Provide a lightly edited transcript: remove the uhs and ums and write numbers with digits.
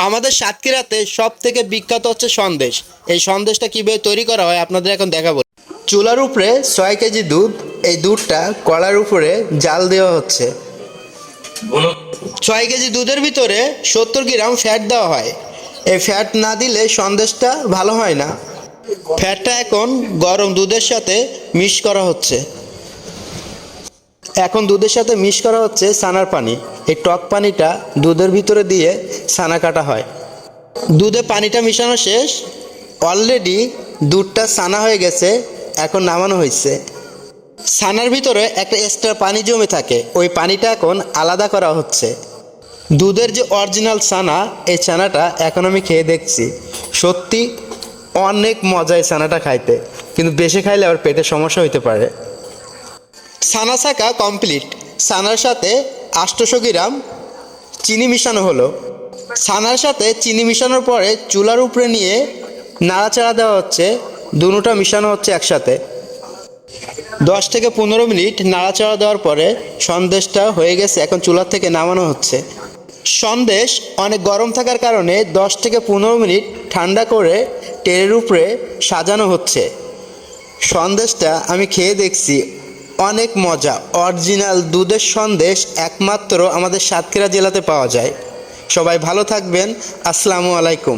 আমাদের সাতক্ষীরাতে সব থেকে বিখ্যাত হচ্ছে সন্দেশ। এই সন্দেশটা কীভাবে তৈরি করা হয় আপনাদের এখন দেখাবো। চুলার উপরে 6 কেজি দুধ, এই দুধটা কড়ার উপরে জাল দেওয়া হচ্ছে। 6 কেজি দুধের ভিতরে 70 গ্রাম ফ্যাট দেওয়া হয়। এই ফ্যাট না দিলে সন্দেশটা ভালো হয় না। ফ্যাটটা এখন গরম দুধের সাথে মিক্স করা হচ্ছে। এখন দুধের সাথে মিক্স করা হচ্ছে ছানার পানি। এই টক পানিটা দুধের ভিতরে দিয়ে ছানা কাটা হয়। দুধে পানিটা মিশানো শেষ। অলরেডি দুধটা ছানা হয়ে গেছে, এখন নামানো হয়েছে। ছানার ভিতরে একটা এক্সট্রা পানি জমে থাকে, ওই পানিটা এখন আলাদা করা হচ্ছে। দুধের যে অরিজিনাল ছানা, এই ছানাটা এখন আমি খেয়ে দেখছি, সত্যি অনেক মজা এই ছানাটা খাইতে, কিন্তু বেশি খাইলে আবার পেটের সমস্যা হইতে পারে। ছানা ছাঁকা কমপ্লিট। ছানার সাথে 800 গ্রাম চিনি মিশানো হলো। ছানার সাথে চিনি মিশানোর পরে চুলার উপরে নিয়ে নাড়াচাড়া দেওয়া হচ্ছে। দুটোটা মিশানো হচ্ছে একসাথে। 10 থেকে 15 মিনিট নাড়াচাড়া দেওয়ার পরে সন্দেশটা হয়ে গেছে, এখন চুলার থেকে নামানো হচ্ছে। সন্দেশ অনেক গরম থাকার কারণে 10 থেকে 15 মিনিট ঠান্ডা করে ট্রের উপরে সাজানো হচ্ছে। সন্দেশটা আমি খেয়ে দেখছি, অনেক মজা। অরিজিনাল দুধের সন্দেশ একমাত্র আমাদের সাতক্ষীরা জেলাতে পাওয়া যায়। সবাই ভালো থাকবেন। আসসালামু আলাইকুম।